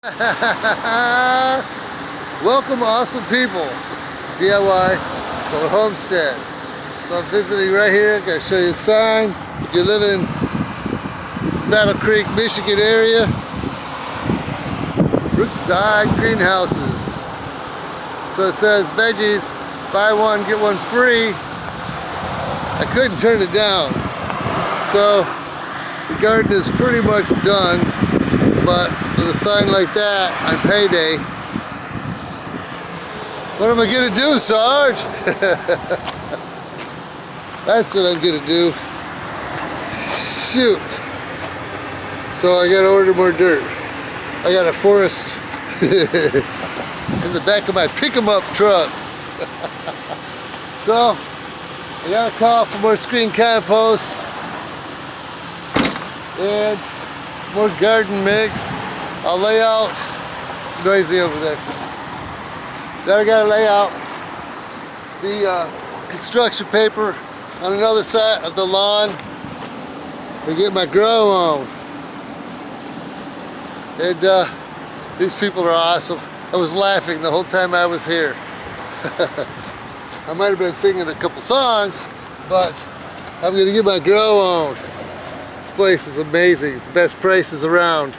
Welcome, awesome people. DIY Solar Homestead. So I'm visiting right here. I'm going to show you a sign. If you live in Battle Creek, Michigan area, Brookside Greenhouses. So it says Veggies, buy one, get one free. I couldn't turn it down. So the garden is pretty much done. But with a sign like that on payday, what am I gonna do, Sarge? That's what I'm gonna do. Shoot. So I gotta order more dirt. I got a forest in the back of my pick-em-up truck. So I got a call for more screen compost and more garden mix. I'll lay out. It's noisy over there. Then I gotta lay out the construction paper on another side of the lawn to get my grow on. And these people are awesome. I was laughing the whole time I was here. I might have been singing a couple songs, but I'm gonna get my grow on. This place is amazing. The best prices around.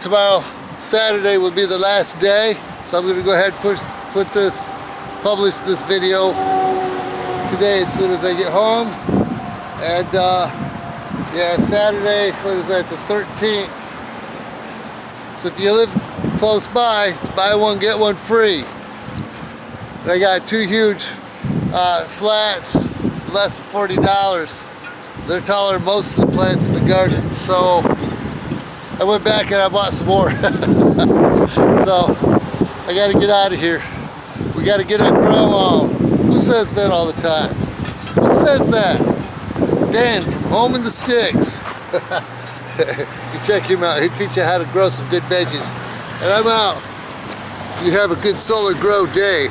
Tomorrow, Saturday, will be the last day, so I'm going to go ahead and publish this video today as soon as I get home. And yeah, Saturday, what is that, the 13th. So if you live close by, it's buy one, get one free. And I got two huge flats, less than $40. They're taller than most of the plants in the garden. So I went back and I bought some more. So I got to get out of here. We got to get our grow on. Who says that all the time? Who says that? Dan from Home in the Sticks. You check him out. He'll teach you how to grow some good veggies. And I'm out. You have a good solar grow day.